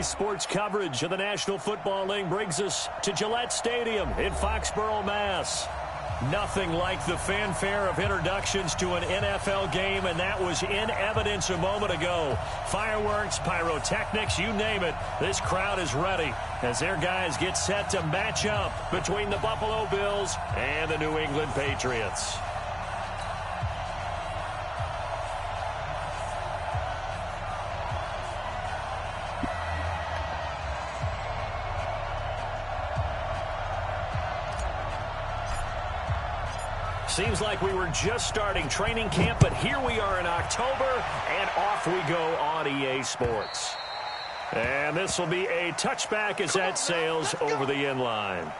Sports coverage of the National Football League brings us to Gillette Stadium in Foxborough, Mass. Nothing like the fanfare of introductions to an NFL game, and that was in evidence a moment ago. Fireworks, pyrotechnics, you name it. This crowd is ready as their guys get set to match up between the Buffalo Bills and the New England Patriots. Seems like we were just starting training camp, but here we are in October, and off we go on EA Sports. And this will be a touchback as that sails over the end line.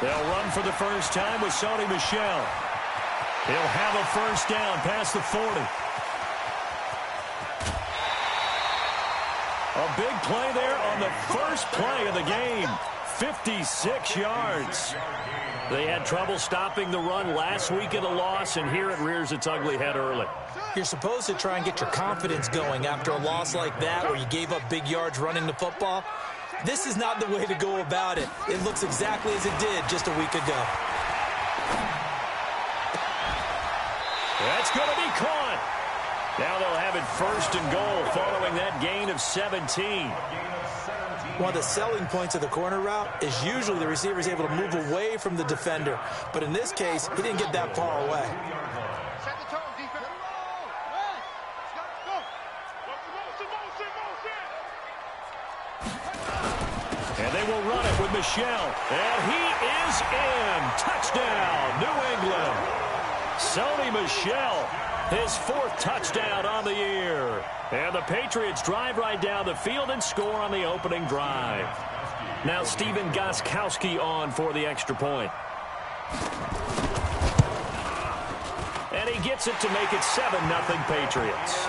They'll run for the first time with Sony Michel. He'll have a first down past the 40. A big play there on the first play of the game. 56 yards. They had trouble stopping the run last week in a loss, and here it rears its ugly head early. You're supposed to try and get your confidence going after a loss like that where you gave up big yards running the football. This is not the way to go about it. It looks exactly as it did just a week ago. That's going to be caught. Now they'll have it first and goal following that gain of 17. One of the selling points of the corner route is usually the receiver is able to move away from the defender. But in this case, he didn't get that far away. And they will run it with Michel. And he is in. Touchdown, New England. Sony Michel, his fourth touchdown on the year. And the Patriots drive right down the field and score on the opening drive. Now Stephen Gostkowski on for the extra point. And he gets it to make it 7-0 Patriots.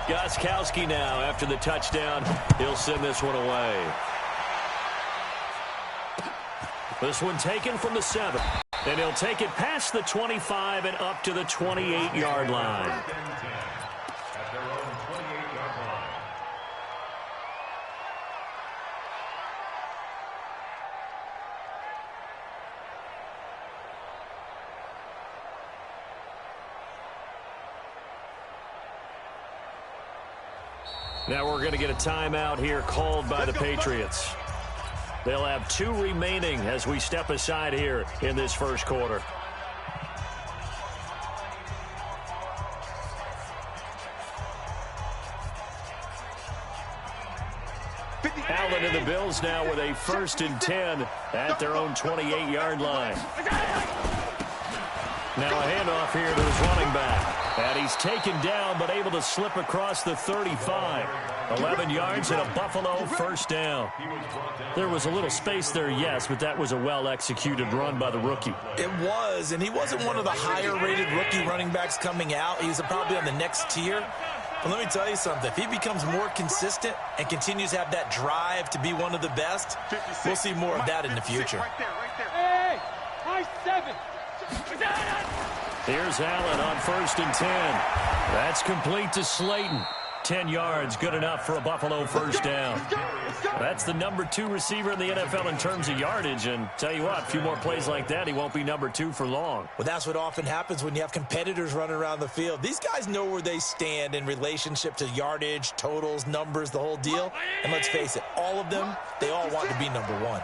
Gostkowski now, after the touchdown, he'll send this one away. This one taken from the 7. And he'll take it past the 25 and up to the 28-yard line. Now we're going to get a timeout here called by the Patriots. They'll have 2 remaining as we step aside here in this first quarter. Allen and the Bills now with a 1st and 10 at their own 28-yard line. Now a handoff here to his running back. And he's taken down but able to slip across the 35. 11 yards and a Buffalo first down. There was a little space there, yes, but that was a well-executed run by the rookie. It was, and he wasn't one of the higher-rated rookie running backs coming out. He's probably on the next tier. But let me tell you something. If he becomes more consistent and continues to have that drive to be one of the best, we'll see more of that in the future. Hey, high 7. Here's Allen on 1st and 10. That's complete to Slayton. 10 yards, good enough for a Buffalo first down. That's the number 2 receiver in the NFL in terms of yardage. And tell you what, a few more plays like that, he won't be number 2 for long. Well, that's what often happens when you have competitors running around the field. These guys know where they stand in relationship to yardage, totals, numbers, the whole deal. And let's face it, all of them, they all want to be number 1.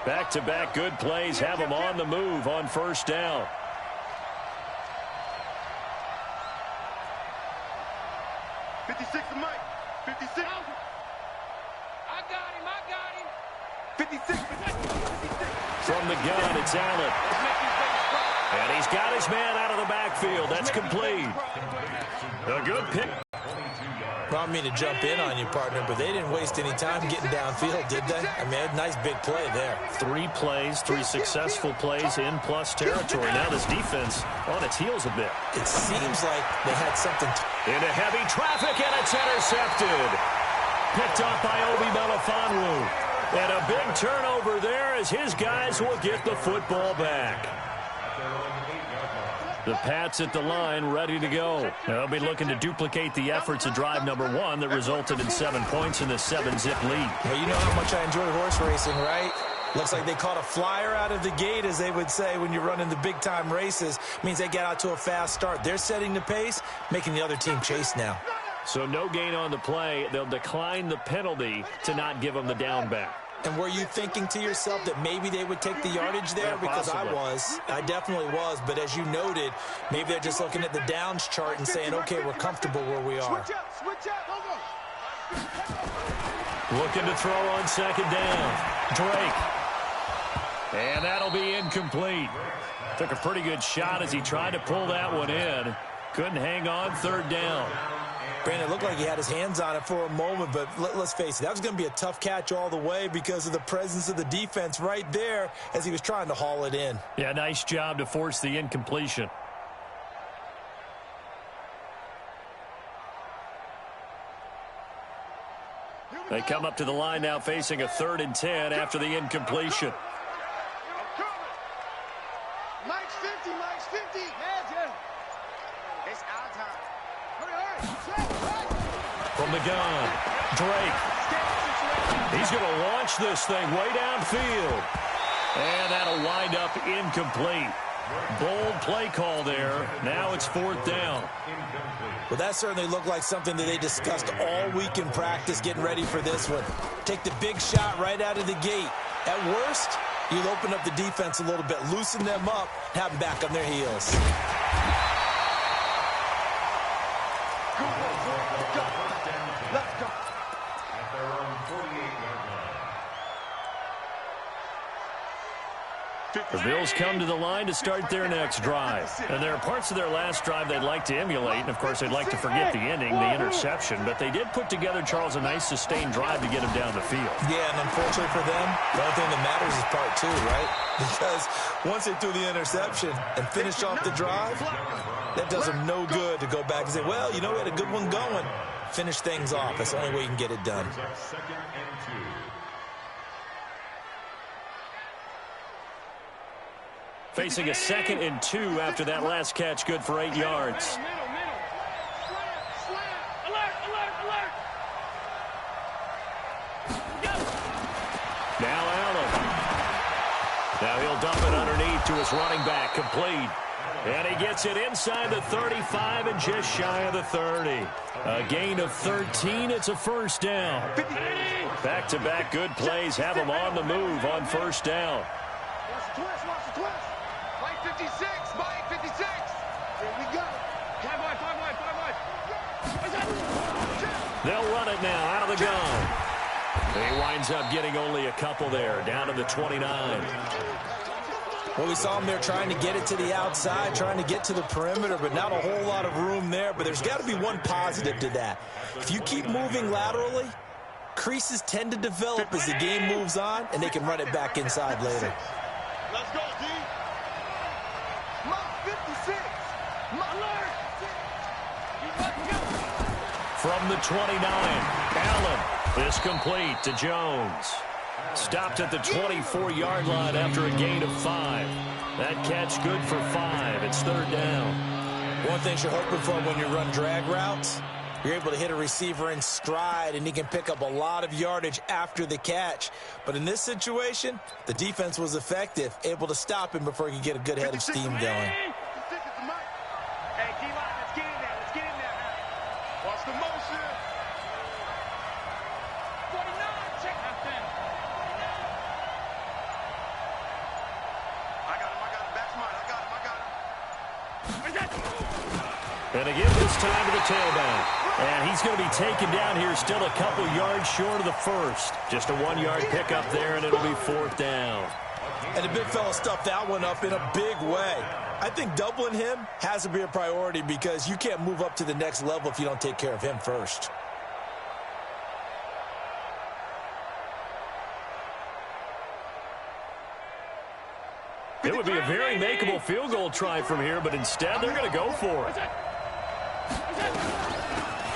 Back-to-back good plays have them on the move on first down. 56. From the gun, it's Allen. And he's got his man out of the backfield. That's complete. A good pick. Brought me to jump in on you, partner, but they didn't waste any time getting downfield, did they? I mean, a nice big play there. 3 plays, 3 successful plays in plus territory. Now this defense on its heels a bit. It seems like they had something. Into heavy traffic, and it's intercepted. Picked off by Obi Melifonwu. And a big turnover there as his guys will get the football back. The Pats at the line, ready to go. They'll be looking to duplicate the efforts of drive number 1 that resulted in 7 points in the 7-zip lead. Well, you know how much I enjoy horse racing, right? Looks like they caught a flyer out of the gate, as they would say when you're running the big-time races. Means they get out to a fast start. They're setting the pace, making the other team chase now. So no gain on the play. They'll decline the penalty to not give them the down back. And were you thinking to yourself that maybe they would take the yardage there? Because I definitely was. But as you noted, maybe they're just looking at the downs chart and saying, okay, we're comfortable where we are. Looking to throw on 2nd down. Drake. And that'll be incomplete. Took a pretty good shot as he tried to pull that one in. Couldn't hang on 3rd down. Brandon, it looked like he had his hands on it for a moment, but let's face it, that was going to be a tough catch all the way because of the presence of the defense right there as he was trying to haul it in. Yeah, nice job to force the incompletion. They come up to the line now facing a 3rd and 10 after the incompletion. Mike's 50, Mike's 50. It's our time. From the gun, Drake. He's going to launch this thing way downfield. And that'll wind up incomplete. Bold play call there. Now it's 4th down. Well, that certainly looked like something that they discussed all week in practice getting ready for this one. Take the big shot right out of the gate. At worst, you'll open up the defense a little bit, loosen them up, have them back on their heels. The Bills come to the line to start their next drive. And there are parts of their last drive they'd like to emulate. And, of course, they'd like to forget the ending, the interception. But they did put together, Charles, a nice sustained drive to get him down the field. Yeah, and unfortunately for them, the only thing that matters is part 2, right? Because once they threw the interception and finished off the drive, that does them no good to go back and say, well, you know, we had a good one going. Finish things off. That's the only way you can get it done. Facing a 2nd and 2 after that last catch, good for 8 yards. Now Allen. Now he'll dump it underneath to his running back, complete. And he gets it inside the 35 and just shy of the 30. A gain of 13. It's a 1st down. Back-to-back good plays have him on the move on 1st down. Mike 56, Mike 56. Here we go. 5 wide. They'll run it now out of the gun. He winds up getting only a couple there, down to the 29. Well, we saw him there trying to get it to the outside, trying to get to the perimeter, but not a whole lot of room there. But there's got to be one positive to that. If you keep moving laterally, creases tend to develop as the game moves on, and they can run it back inside later. Let's go, D. Mike 56. From the 29, Allen is complete to Jones. Stopped at the 24-yard line after a gain of 5. That catch good for 5. It's 3rd down. One thing you're hoping for when you run drag routes, you're able to hit a receiver in stride, and he can pick up a lot of yardage after the catch. But in this situation, the defense was effective, able to stop him before he could get a good head of steam going. Hey, D-line, let's get in there. Let's get in there now. Watch the motion. 49, check that thing. I got him. Back smart. I got him. And again this time to the tailback. And he's going to be taken down here still a couple yards short of the first. Just a 1-yard pickup there, and it'll be 4th down. And the big fella stuffed that one up in a big way. I think doubling him has to be a priority because you can't move up to the next level if you don't take care of him first. It would be a very makeable field goal try from here, but instead they're going to go for it.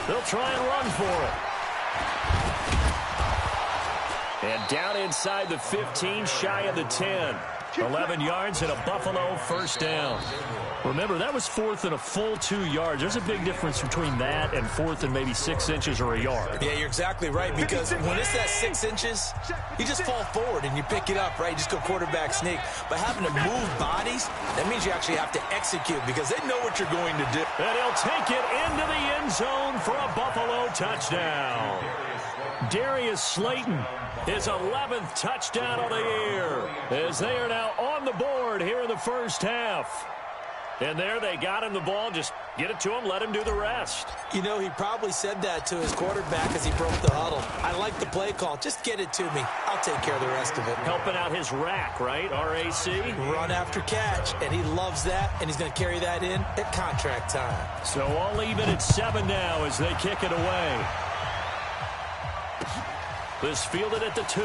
They'll try and run for it. And down inside the 15, shy of the 10. 11 yards and a Buffalo 1st down. Remember, that was 4th and a full 2 yards. There's a big difference between that and 4th and maybe 6 inches or a yard. Yeah, you're exactly right, because when it's that 6 inches, you just fall forward and you pick it up, right? You just go quarterback sneak. But having to move bodies, that means you actually have to execute because they know what you're going to do. And he'll take it into the end zone for a Buffalo touchdown. Darius Slayton, his 11th touchdown of the year, as they are now on the board here in the first half. And there they got him the ball. Just get it to him, let him do the rest. You know, he probably said that to his quarterback as he broke the huddle. I like the play call. Just get it to me. I'll take care of the rest of it. Helping out his rack, right? RAC. Run after catch, and he loves that, and he's going to carry that in at contract time. So all even at 7 now as they kick it away. This fielded at the 2.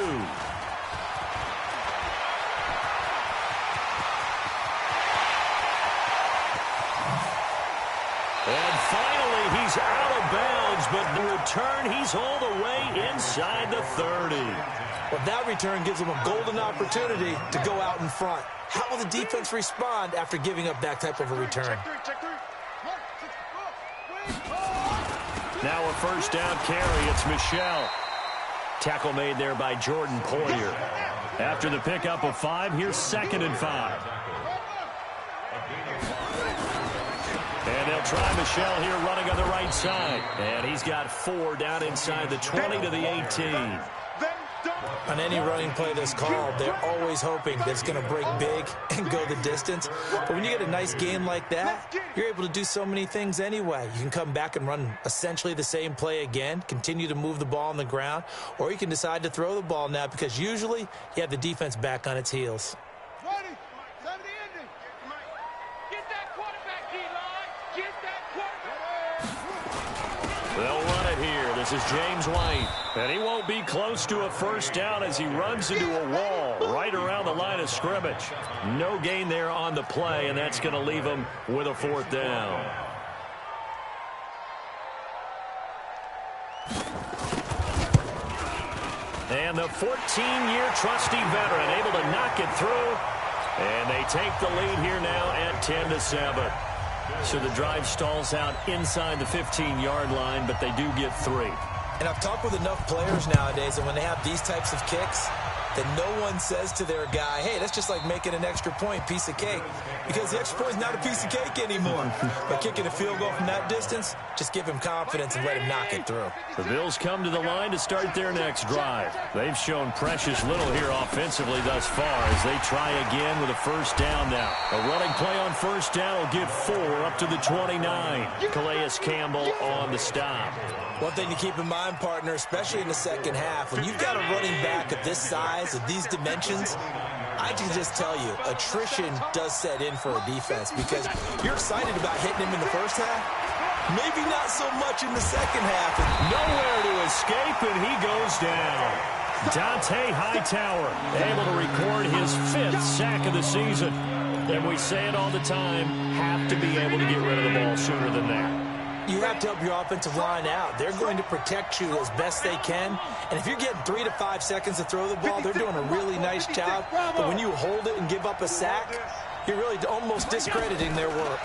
And finally, he's out of bounds, but the return, he's all the way inside the 30. Well, that return gives him a golden opportunity to go out in front. How will the defense respond after giving up that type of a return? Now a 1st down carry. It's Michel. Tackle made there by Jordan Poyer. After the pickup of 5, here's 2nd and 5. And they'll try Michel here running on the right side. And he's got 4 down inside the 20 to the 18. On any running play that's called, they're always hoping that it's going to break big and go the distance. But when you get a nice game like that, you're able to do so many things anyway. You can come back and run essentially the same play again, continue to move the ball on the ground, or you can decide to throw the ball now because usually you have the defense back on its heels. They'll run it here. This is James White. And he won't be close to a 1st down as he runs into a wall right around the line of scrimmage. No gain there on the play, and that's going to leave him with a 4th down. And the 14-year trusty veteran able to knock it through. And they take the lead here now at 10-7. So the drive stalls out inside the 15-yard line, but they do get 3. And I've talked with enough players nowadays, and when they have these types of kicks, that no one says to their guy, hey, that's just like making an extra point, piece of cake. Because the extra point is not a piece of cake anymore. But kicking a field goal from that distance, just give him confidence and let him knock it through. The Bills come to the line to start their next drive. They've shown precious little here offensively thus far as they try again with a 1st down now. A running play on 1st down will get 4 up to the 29. Calais Campbell on the stop. One thing to keep in mind, partner, especially in the second half, when you've got a running back of this size, of these dimensions, I can just tell you, attrition does set in for a defense because you're excited about hitting him in the first half. Maybe not so much in the second half. Nowhere to escape, and he goes down. Dante Hightower able to record his 5th sack of the season. And we say it all the time, have to be able to get rid of the ball sooner than that. You have to help your offensive line out. They're going to protect you as best they can. And if you're getting 3 to 5 seconds to throw the ball, they're doing a really nice job. But when you hold it and give up a sack, you're really almost discrediting their work.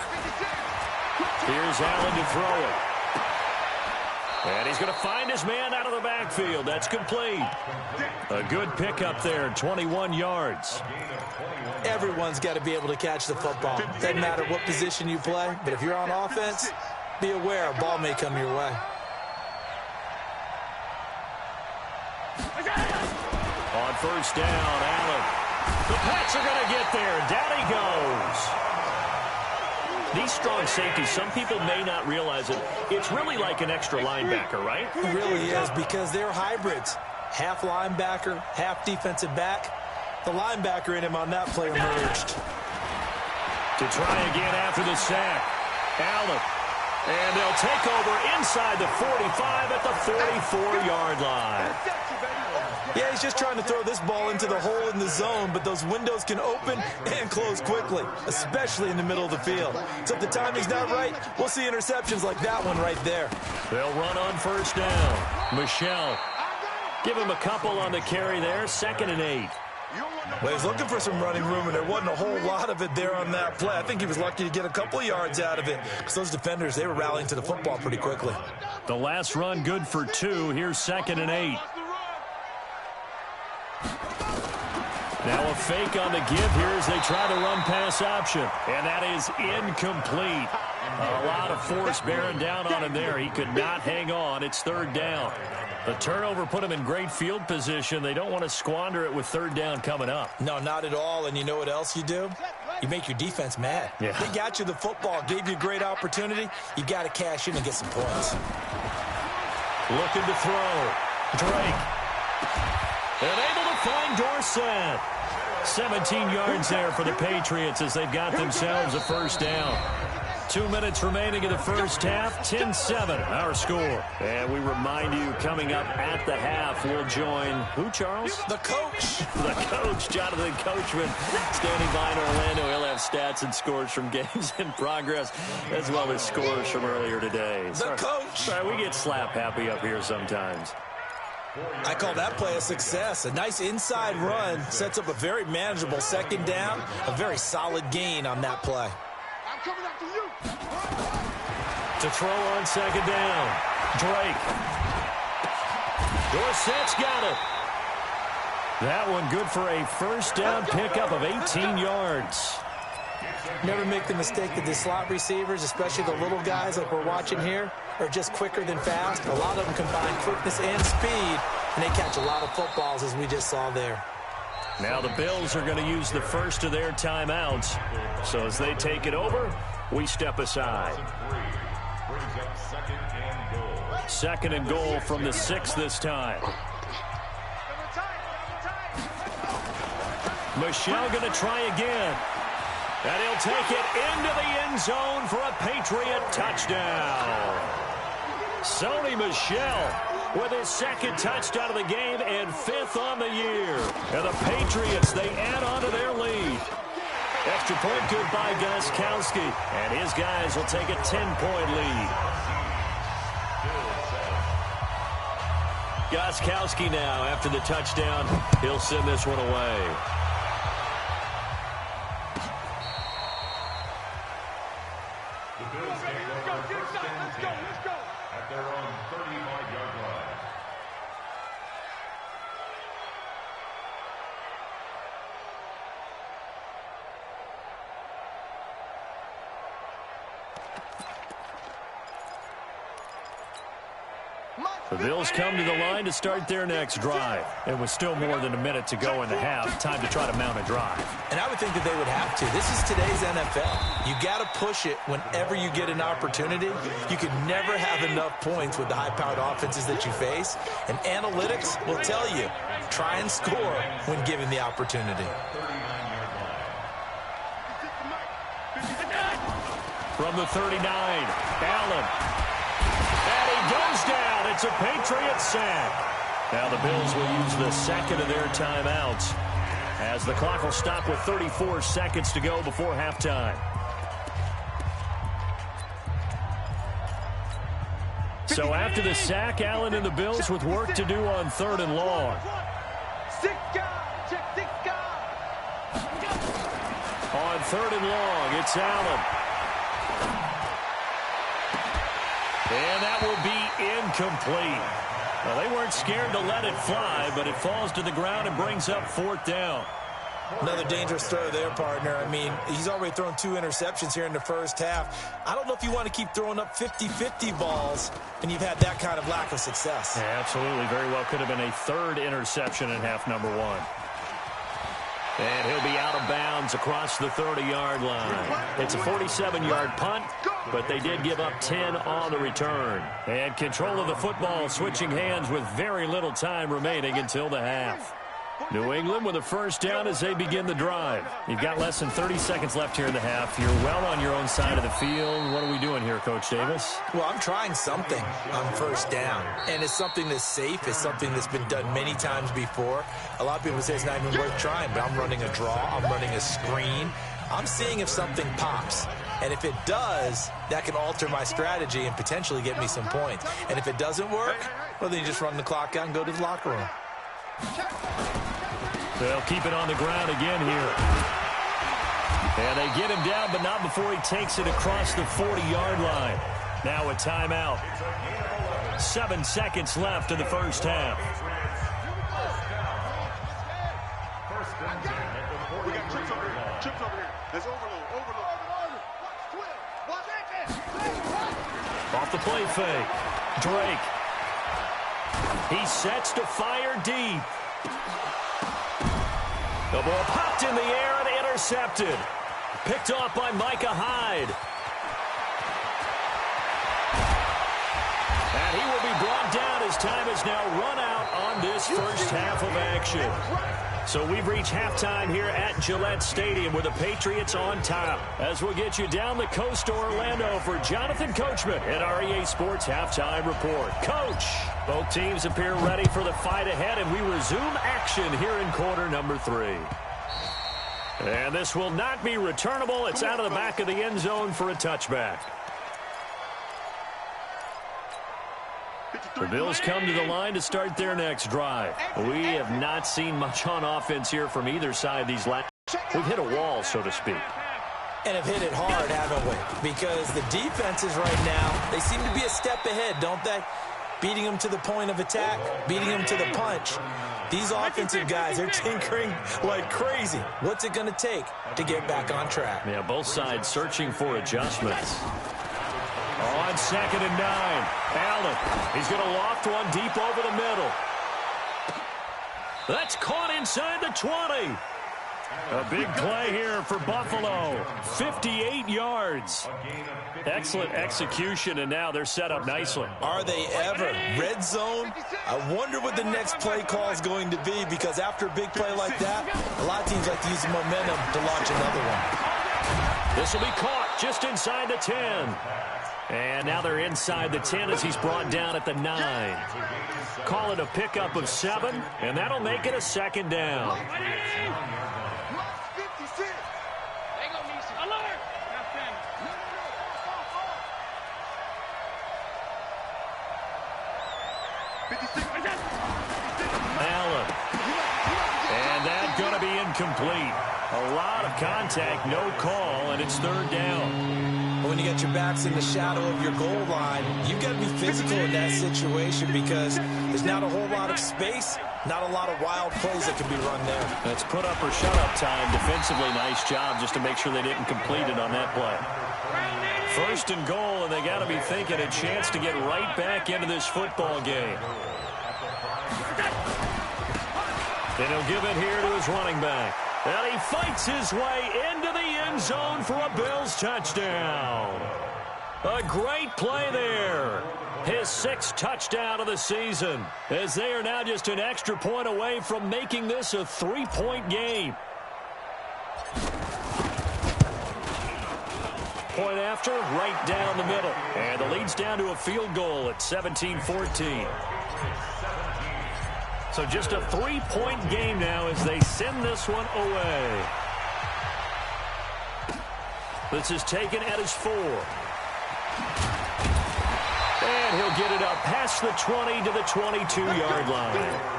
Here's Allen to throw it. And he's going to find his man out of the backfield. That's complete. A good pickup there, 21 yards. Everyone's got to be able to catch the football. Doesn't matter what position you play, but if you're on offense, be aware a ball may come your way. On 1st down, Allen. The Pats are going to get there. Down he goes. these strong safeties, some people may not realize it. It's really like an extra linebacker, right? It really is, because they're hybrids. Half linebacker, half defensive back. The linebacker in him on that play emerged. To try again after the sack. Allen. And they'll take over inside the 45 at the 44-yard line. Yeah, he's just trying to throw this ball into the hole in the zone, but those windows can open and close quickly, especially in the middle of the field. So if the timing's not right, we'll see interceptions like that one right there. They'll run on first down. Michelle. Give him a couple on the carry there. 2nd and 8. Well, he was looking for some running room, and there wasn't a whole lot of it there on that play. I think he was lucky to get a couple yards out of it, because those defenders, they were rallying to the football pretty quickly. The last run good for 2. Here's 2nd and 8. Now a fake on the give here as they try the run-pass option. And that is incomplete. A lot of force bearing down on him there. He could not hang on. It's 3rd down. The turnover put him in great field position. They don't want to squander it with 3rd down coming up. No, not at all. And you know what else you do? You make your defense mad. Yeah. They got you the football, gave you a great opportunity. You got to cash in and get some points. Looking to throw. Drake. And able to find Dorsett. 17 yards there for the Patriots as they've got themselves a 1st down. 2 minutes remaining in the first half. 10-7 our score. And we remind you, coming up at the half, we'll join who, Charles? The coach. The coach, Jonathan Coachman, standing by in Orlando. He'll have stats and scores from games in progress, as well as scores from earlier today. The coach. Sorry, we get slap happy up here sometimes. I call that play a success. A nice inside run sets up a very manageable 2nd down. A very solid gain on that play. I'm coming after you. To throw on 2nd down. Drake. Dorsett's got it. That one good for a 1st down pickup of 18 yards. Never make the mistake that the slot receivers, especially the little guys like we're watching here, are just quicker than fast. A lot of them combine quickness and speed, and they catch a lot of footballs, as we just saw there. Now the Bills are going to use the first of their timeouts. So as they take it over, we step aside. 2nd and goal from the 6 this time. Michelle going to try again. And he'll take it into the end zone for a Patriot touchdown. Sonny Michel with his 2nd touchdown of the game and 5th on the year. And the Patriots, they add on to their lead. Extra point good by Gostkowski. And his guys will take a 10-point lead. Gostkowski now, after the touchdown, he'll send this one away. The Bills come to the line to start their next drive. It was still more than a minute to go in the half. Time to try to mount a drive. And I would think that they would have to. This is today's NFL. You got to push it whenever you get an opportunity. You can never have enough points with the high-powered offenses that you face. And analytics will tell you, try and score when given the opportunity. From the 39, Allen. And he goes down. It's a Patriot sack. Now the Bills will use the 2nd of their timeouts as the clock will stop with 34 seconds to go before halftime. So after the sack, Allen and the Bills with work to do on 3rd and long. On 3rd and long, it's Allen. And that will be incomplete. Well, they weren't scared to let it fly, but it falls to the ground and brings up 4th down. Another dangerous throw there, partner. I mean, he's already thrown 2 interceptions here in the first half. I don't know if you want to keep throwing up 50-50 balls, and you've had that kind of lack of success. Yeah, absolutely. Very well could have been a 3rd interception in half number 1. And he'll be out of bounds across the 30-yard line. It's a 47-yard punt, but they did give up 10 on the return. And control of the football switching hands with very little time remaining until the half. New England with a first down as they begin the drive. You've got less than 30 seconds left here in the half. You're well on your own side of the field. What are we doing here, Coach Davis? Well, I'm trying something on first down, and it's something that's safe. It's something that's been done many times before. A lot of people say it's not even worth trying, but I'm running a draw. I'm running a screen. I'm seeing if something pops. And if it does, that can alter my strategy and potentially get me some points. And if it doesn't work, well, then you just run the clock out and go to the locker room. They'll keep it on the ground again here. And they get him down, but not before he takes it across the 40-yard line. Now a timeout. 7 seconds left in the first half. We got trips over here. Trips over here. There's overload. Off the play fake. Drake. He sets to fire deep. The ball popped in the air and intercepted. Picked off by Micah Hyde. And he will be brought down as time has now run out on this first half of action. So we've reached halftime here at Gillette Stadium with the Patriots on top. As we'll get you down the coast to Orlando for Jonathan Coachman at our EA Sports Halftime Report. Coach, both teams appear ready for the fight ahead, and we resume action here in quarter number 3. And this will not be returnable. It's out of the back of the end zone for a touchback. The Bills come to the line to start their next drive. We have not seen much on offense here from either side these last. We've hit a wall, so to speak. And have hit it hard, haven't we? Because the defenses right now, they seem to be a step ahead, don't they? Beating them to the point of attack, beating them to the punch. These offensive guys, they're tinkering like crazy. What's it going to take to get back on track? Yeah, both sides searching for adjustments. On 2nd and 9, Allen. He's going to loft one deep over the middle. That's caught inside the 20. A big play here for Buffalo. 58 yards. Excellent execution, and now they're set up nicely. Are they ever? Red zone? I wonder what the next play call is going to be, because after a big play like that, a lot of teams like to use the momentum to launch another one. This will be caught just inside the 10. And now they're inside the 10 as he's brought down at the 9. Call it a pickup of 7, and that'll make it a 2nd down. Allen. And that's going to be incomplete. A lot of contact, no call, and it's 3rd down. When you get your backs in the shadow of your goal line, you've got to be physical in that situation, because there's not a whole lot of space, not a lot of wild plays that can be run there. That's put up or shut up time. Defensively, nice job just to make sure they didn't complete it on that play. 1st and goal, and they got to be thinking a chance to get right back into this football game. And he'll give it here to his running back. And he fights his way into the end zone for a Bills touchdown. A great play there. His 6th touchdown of the season, as they are now just an extra point away from making this a 3-point game. Point after, right down the middle. And the lead's down to a field goal at 17-14. So just a 3-point game now as they send this one away. This is taken at his 4. And he'll get it up past the 20 to the 22-yard line.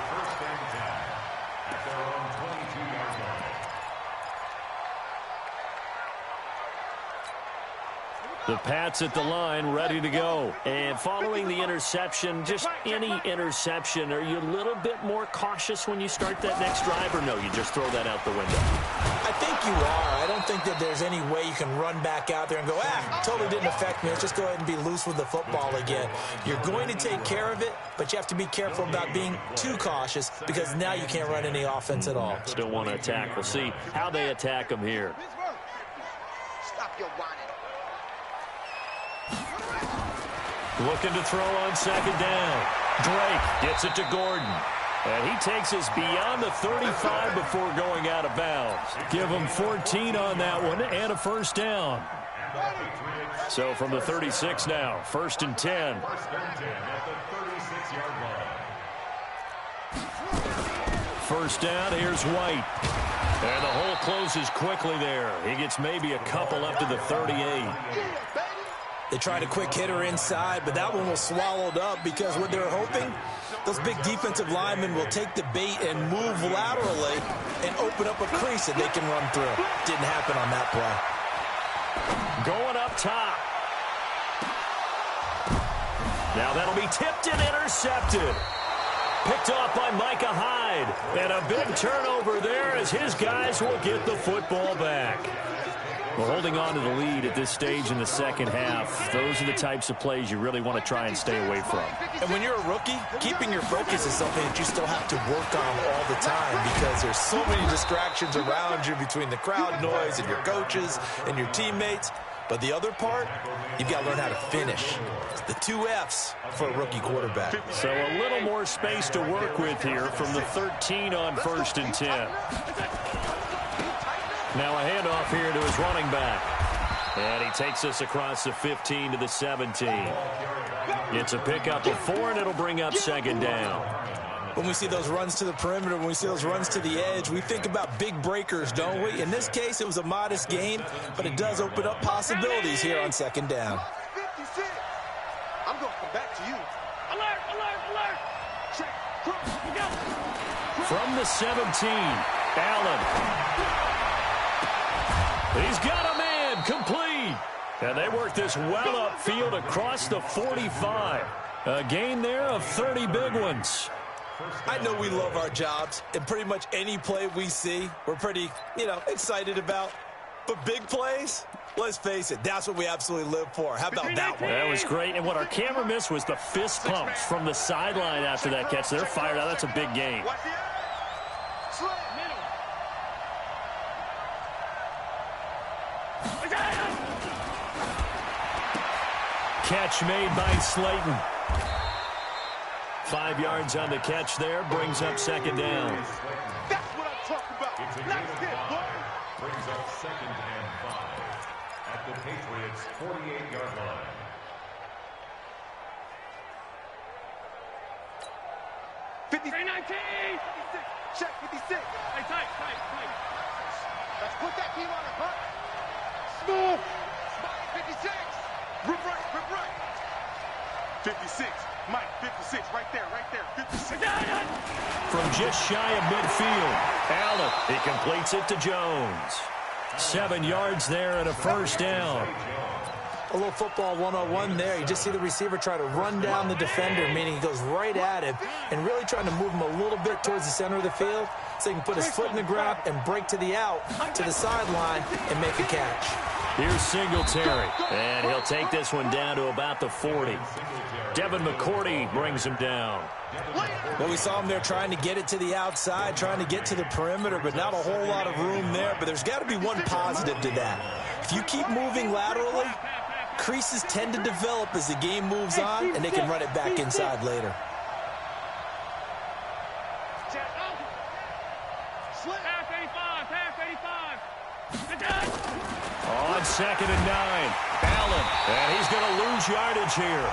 The Pats at the line, ready to go. And following the interception, just any interception, are you a little bit more cautious when you start that next drive, or no, you just throw that out the window? I think think you are. I don't think that there's any way you can run back out there and go, totally didn't affect me. Let's just go ahead and be loose with the football again. You're going to take care of it, but you have to be careful about being too cautious because now you can't run any offense at all. Still want to attack. We'll see how they attack him here. Stop your whining. Looking to throw on second down. Drake gets it to Gordon. And he takes us beyond the 35 before going out of bounds. Give him 14 on that one and a first down. So from the 36 now, 1st and 10. First down, here's White. And the hole closes quickly there. He gets maybe a couple up to the 38. They tried a quick hitter inside, but that one was swallowed up because what they're hoping, those big defensive linemen will take the bait and move laterally and open up a crease that they can run through. Didn't happen on that play. Going up top. Now that'll be tipped and intercepted. Picked off by Micah Hyde. And a big turnover there as his guys will get the football back. Well, holding on to the lead at this stage in the second half, those are the types of plays you really want to try and stay away from. And when you're a rookie, keeping your focus is something that you still have to work on all the time because there's so many distractions around you between the crowd noise and your coaches and your teammates. But the other part, you've got to learn how to finish. The 2 F's for a rookie quarterback. So a little more space to work with here from the 13 on 1st and 10. Now a handoff here to his running back. And he takes us across the 15 to the 17. It's a pickup of 4, and it'll bring up second down. When we see those runs to the perimeter, when we see those runs to the edge, we think about big breakers, don't we? In this case, it was a modest gain, but it does open up possibilities here on second down. 56. I'm going to come back to you. Alert, alert, alert. Check. From the 17, Allen. He's got a man complete. And they work this well upfield across the 45. A gain there of 30 big ones. I know we love our jobs, and pretty much any play we see, we're pretty, excited about. But big plays, let's face it, that's what we absolutely live for. How about that one? That was great, and what our camera missed was the fist pumps from the sideline after that catch. They're fired out. That's a big gain. Catch made by Slayton. 5 yards on the catch there, brings up second down. That's what I'm talking about. Nice hit, boy. Brings up 2nd and 5 at the Patriots' 48-yard line. Check 56. Hey, tight. Let's put that team on a hunt. Smooth. 56. Rip right. 56. Mike, 56. Right there. 56. From just shy of midfield, Allen, he completes it to Jones. 7 yards there and a first down. A little football 101 there. You just see the receiver try to run down the defender, meaning he goes right at him and really trying to move him a little bit towards the center of the field so he can put his foot in the ground and break to the out, to the sideline, and make a catch. Here's Singletary, and he'll take this one down to about the 40. Devin McCourty brings him down. Well, we saw him there trying to get it to the outside, trying to get to the perimeter, but not a whole lot of room there. But there's got to be one positive to that. If you keep moving laterally, creases tend to develop as the game moves on, and they can run it back inside later. On 2nd and 9, Allen, and he's going to lose yardage here.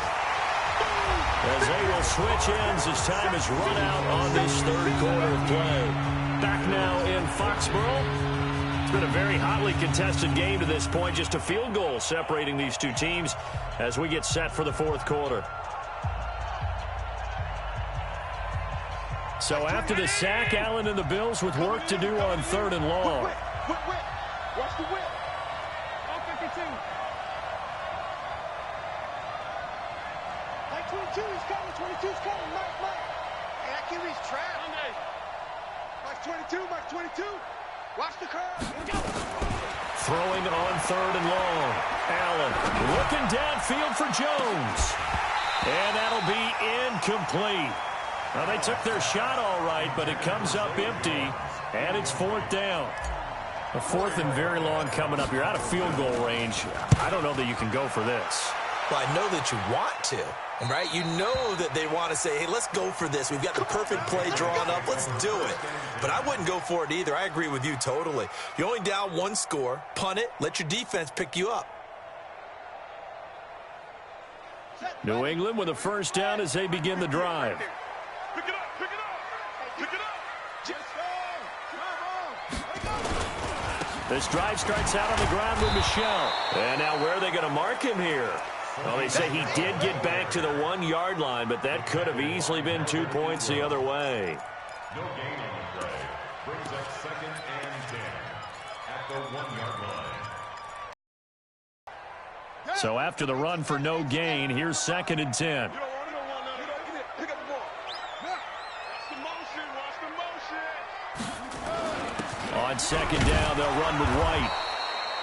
As they will switch ends as time is run out on this third quarter of play. Back now in Foxborough. It's been a very hotly contested game to this point. Just a field goal separating these two teams as we get set for the fourth quarter. So after the sack, Allen and the Bills with work to do on 3rd and long. Watch the whip. 52. Mike 22 is coming. 22's coming. Mike. Hey, I can't reach track. Mike 22. Watch the curve. Throwing on 3rd and long. Allen looking downfield for Jones. And that'll be incomplete. Well, they took their shot all right, but it comes up empty, and it's 4th down. A 4th and very long coming up. You're out of field goal range. I don't know that you can go for this. Well, I know that you want to, right? You know that they want to say, hey, let's go for this. We've got the perfect play drawn up. Let's do it. But I wouldn't go for it either. I agree with you totally. You're only down 1 score. Punt it. Let your defense pick you up. New England with a 1st down as they begin the drive. Pick it up, pick it up, pick it up. This drive starts out on the ground with Michel. And now where are they going to mark him here? Well, they say he did get back to the 1-yard line, but that could have easily been 2 points the other way. No gain on the play. Brings up 2nd and 10 at the 1-yard line. So after the run for no gain, here's 2nd and 10. On 2nd down, they'll run with White.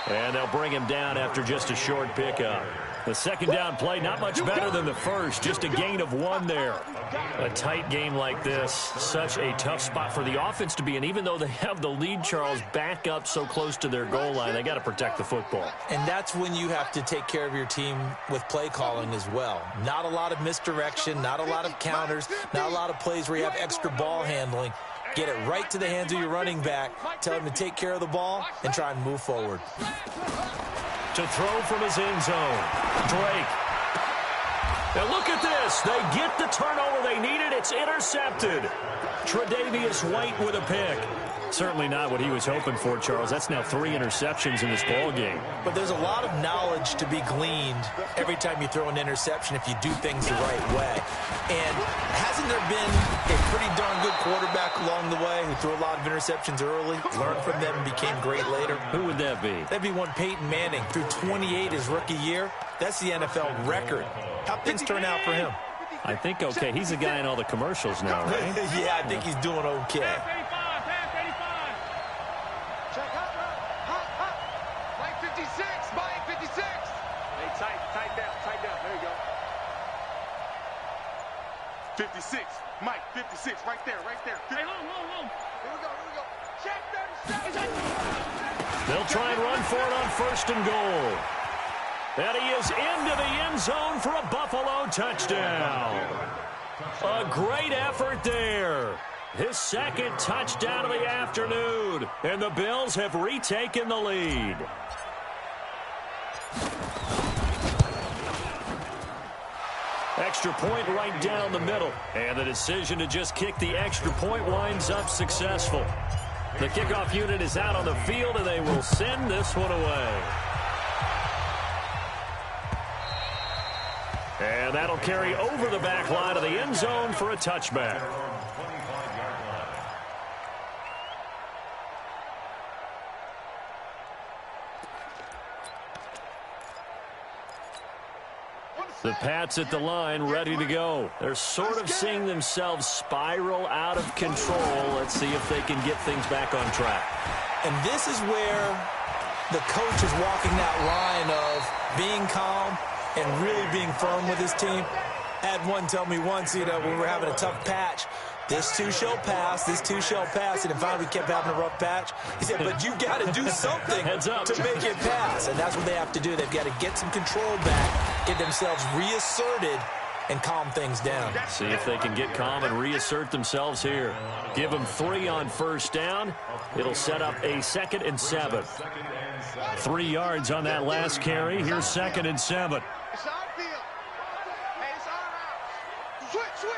And they'll bring him down after just a short pickup. The 2nd down play, not much better than the first. Just a gain of 1 there. A tight game like this, such a tough spot for the offense to be in. Even though they have the lead, Charles, back up so close to their goal line, they got to protect the football. And that's when you have to take care of your team with play calling as well. Not a lot of misdirection, not a lot of counters, not a lot of plays where you have extra ball handling. Get it right to the hands of your running back. Tell him to take care of the ball and try and move forward. To throw from his end zone, Drake. Now look at this. They get the turnover they needed. It's intercepted. Tre'Davious White with a pick. Certainly not what he was hoping for, Charles. That's now 3 interceptions in this ball game. But there's a lot of knowledge to be gleaned every time you throw an interception if you do things the right way. And hasn't there been a pretty darn good quarterback along the way who threw a lot of interceptions early, learned from them, and became great later? Who would that be? That'd be one Peyton Manning. Threw 28 his rookie year. That's the NFL record. How'd things turn out for him? I think okay. He's a guy in all the commercials now, right? Yeah, I think he's doing okay. Tight down. There you go. 56. Mike, 56. Right there. Hey, hold. Here we go. Check 37. They'll try and run for it on 1st and goal. And he is into the end zone for a Buffalo touchdown. A great effort there. His 2nd touchdown of the afternoon. And the Bills have retaken the lead. Extra point right down the middle. And the decision to just kick the extra point winds up successful. The kickoff unit is out on the field, and they will send this one away. And that'll carry over the back line of the end zone for a touchback. The Pats at the line, ready to go. They're sort of seeing themselves spiral out of control. Let's see if they can get things back on track. And this is where the coach is walking that line of being calm and really being firm with his team. I had one tell me once, when we were having a tough patch, this too shall pass, and then finally we kept having a rough patch. He said, but you got to do something to make it pass, and that's what they have to do. They've got to get some control back, get themselves reasserted, and calm things down. See if they can get calm and reassert themselves here. Give them 3 on 1st down. It'll set up a 2nd and 7. 3 yards on that last carry. Here's 2nd and 7. It's our field. Hey, it's our house. Switch.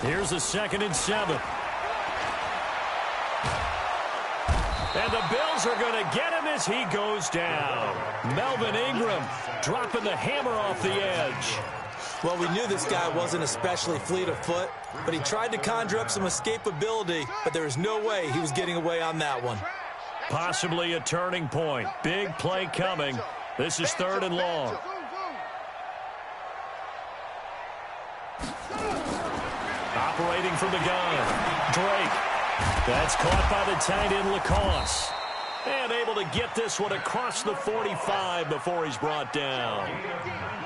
Here's a 2nd and 7. And the Bills are going to get him as he goes down. Melvin Ingram dropping the hammer off the edge. Well, we knew this guy wasn't especially fleet of foot, but he tried to conjure up some escapability, but there was no way he was getting away on that one. Possibly a turning point. Big play coming. This is 3rd and long. Separating from the gun. Drake. That's caught by the tight end, Lacoste. And able to get this one across the 45 before he's brought down.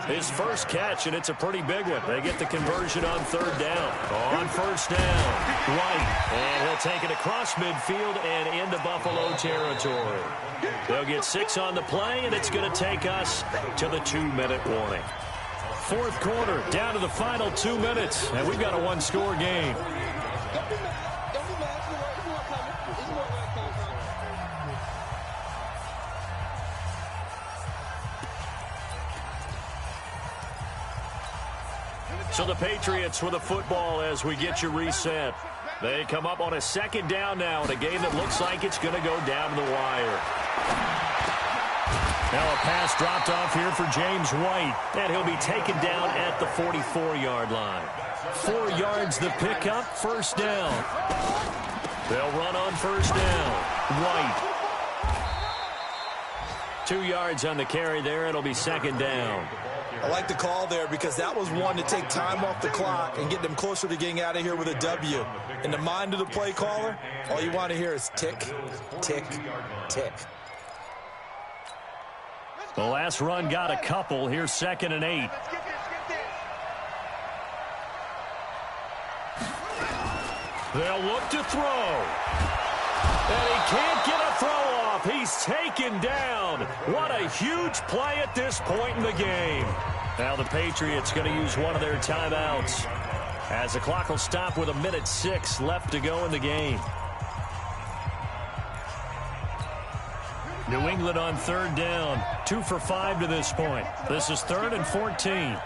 His first catch, and it's a pretty big one. They get the conversion on third down. On first down, White. And he'll take it across midfield and into Buffalo territory. They'll get 6 on the play, and it's going to take us to the 2-minute warning. Fourth quarter, down to the final 2 minutes, and we've got a one-score game. So the Patriots with a football as we get you reset. They come up on a second down now in a game that looks like it's going to go down to the wire. Now a pass dropped off here for James White, and he'll be taken down at the 44-yard line. 4 yards the pickup, first down. They'll run on first down. White. 2 yards on the carry there. It'll be second down. I like the call there because that was one to take time off the clock and get them closer to getting out of here with a W. In the mind of the play caller, all you want to hear is tick, tick, tick. The last run got a couple. Here's 2nd and 8. They'll look to throw. And he can't get a throw off. He's taken down. What a huge play at this point in the game. Now the Patriots going to use one of their timeouts as the clock will stop with 1:06 left to go in the game. New England on third down. 2 for 5 to this point. This is 3rd and 14.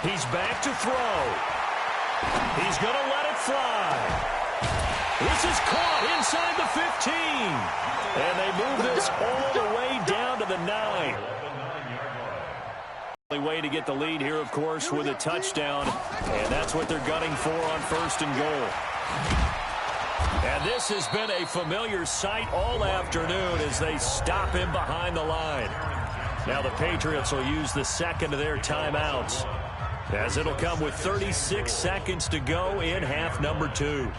He's back to throw. He's going to let it fly. This is caught inside the 15. And they move this all the way down to the 9. The way to get the lead here, of course, with a touchdown. And that's what they're gunning for on 1st and goal. And this has been a familiar sight all afternoon as they stop him behind the line. Now the Patriots will use the second of their timeouts, as it'll come with 36 seconds to go in half number 2.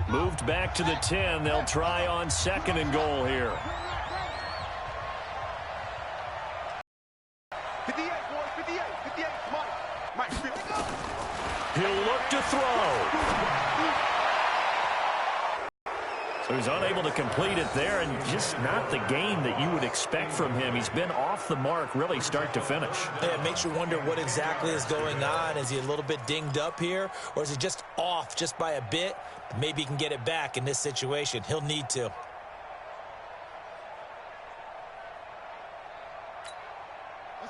Moved back to the 10. They'll try on 2nd and goal here. 58, boys, 58, 58. Mike, He'll look to throw. So he's unable to complete it there, and just not the game that you would expect from him. He's been off the mark really start to finish. Yeah, it makes you wonder what exactly is going on. Is he a little bit dinged up here, or is he just off just by a bit? Maybe he can get it back in this situation. He'll need to.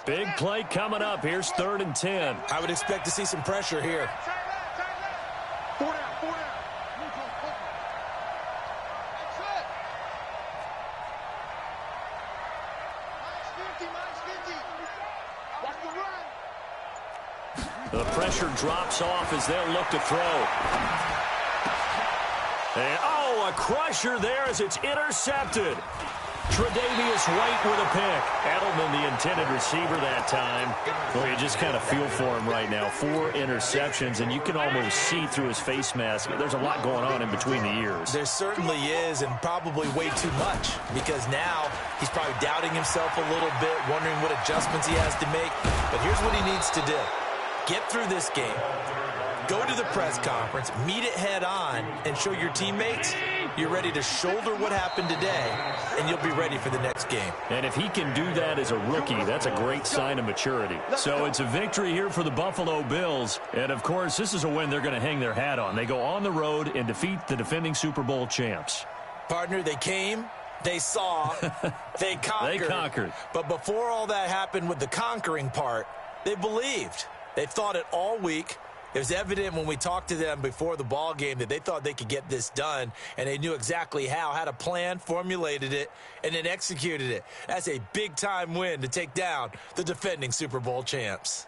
Big play coming up. Here's 3rd and 10. I would expect to see some pressure here. 4 down, 4 down. The pressure drops off as they'll look to throw. And, a crusher there as it's intercepted. Tre'Davious White with a pick. Edelman, the intended receiver that time. Well, you just kind of feel for him right now. 4 interceptions, and you can almost see through his face mask. There's a lot going on in between the ears. There certainly is, and probably way too much, because now he's probably doubting himself a little bit, wondering what adjustments he has to make. But here's what he needs to do. Get through this game. Go to the press conference, meet it head on, and show your teammates you're ready to shoulder what happened today, and you'll be ready for the next game. And if he can do that as a rookie, that's a great sign of maturity. So it's a victory here for the Buffalo Bills. And, of course, this is a win they're going to hang their hat on. They go on the road and defeat the defending Super Bowl champs. Partner, they came, they saw, they conquered. They conquered. But before all that happened with the conquering part, they believed. They thought it all week. It was evident when we talked to them before the ball game that they thought they could get this done, and they knew exactly how, had a plan, formulated it, and then executed it. That's a big-time win to take down the defending Super Bowl champs.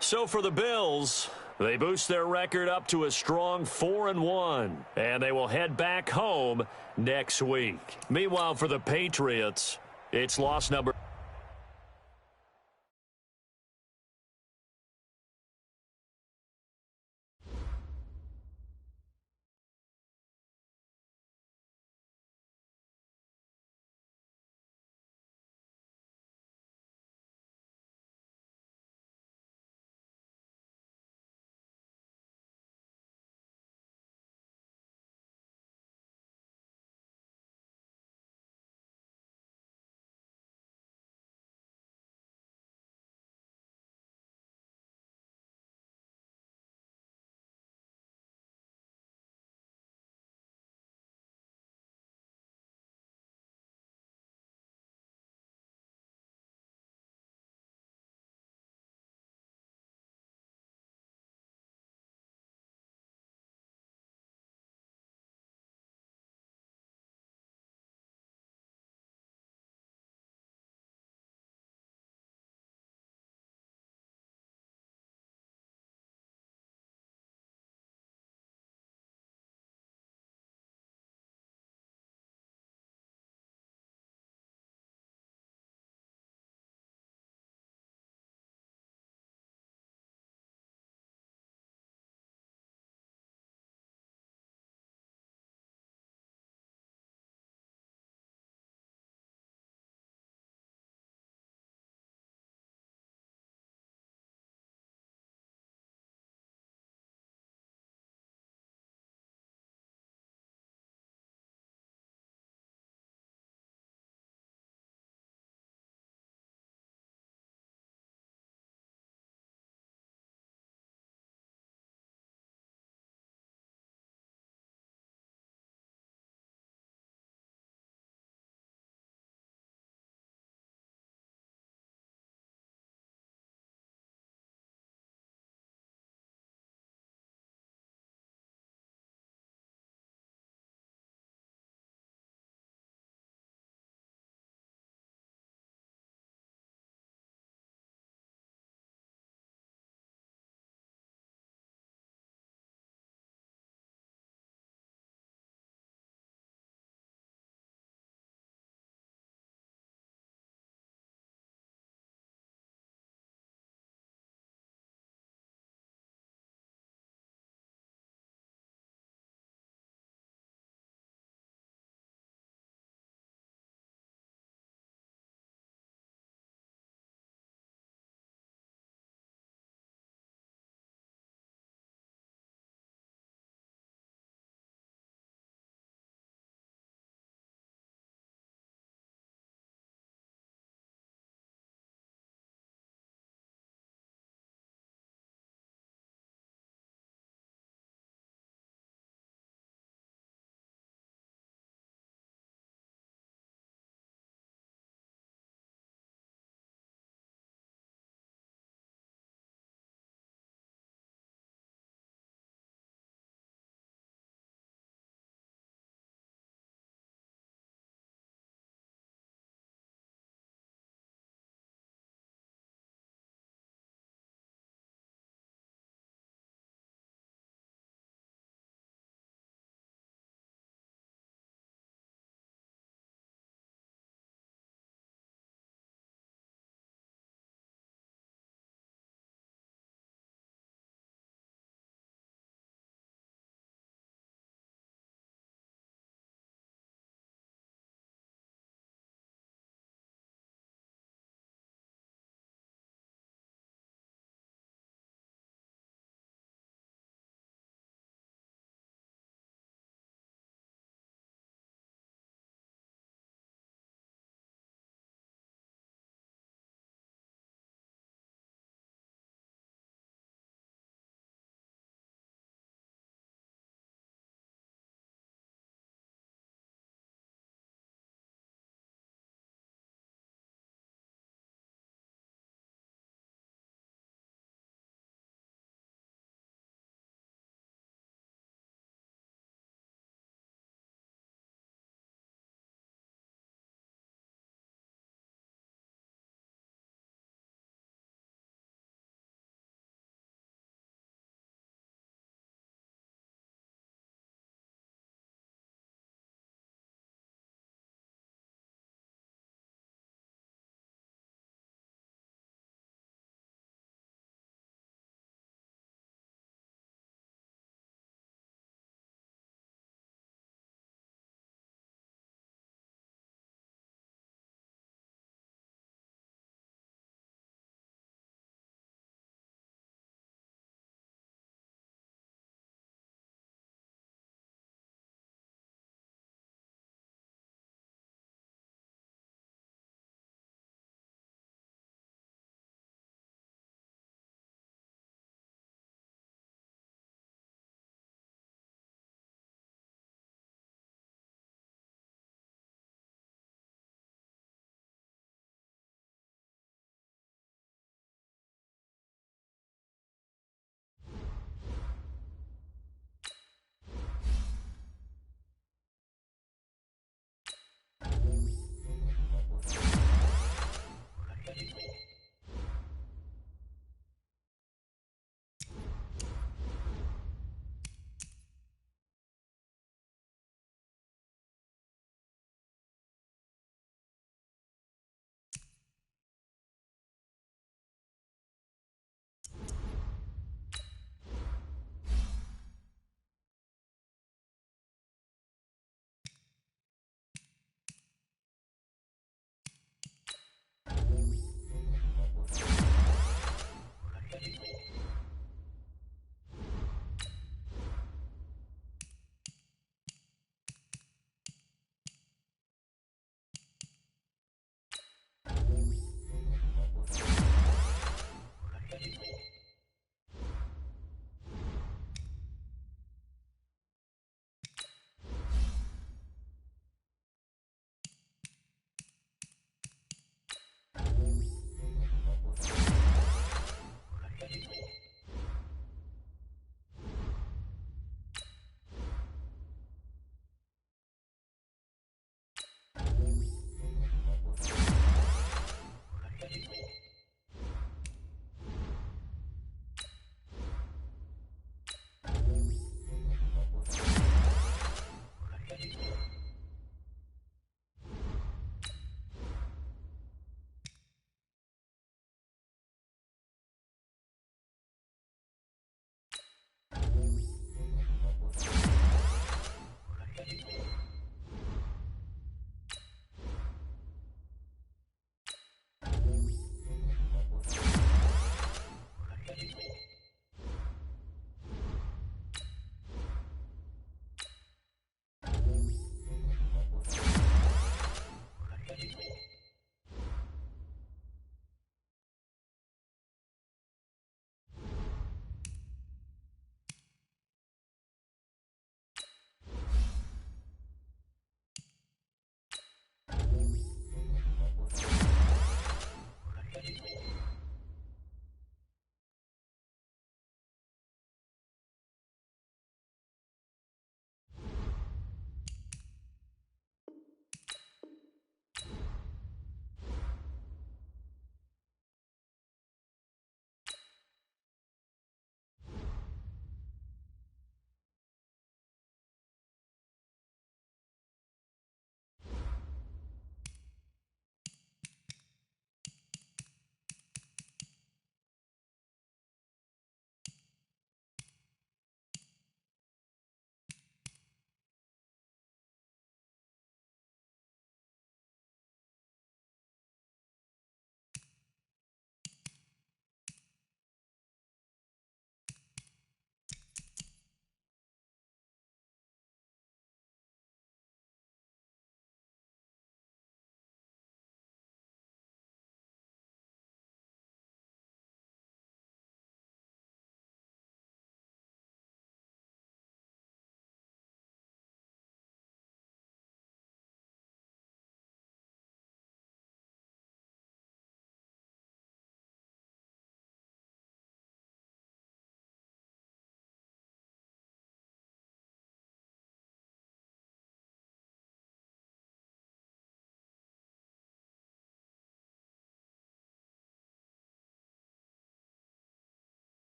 So for the Bills, They boost their record up to a strong 4-1, and they will head back home next week. Meanwhile, for the Patriots, it's loss number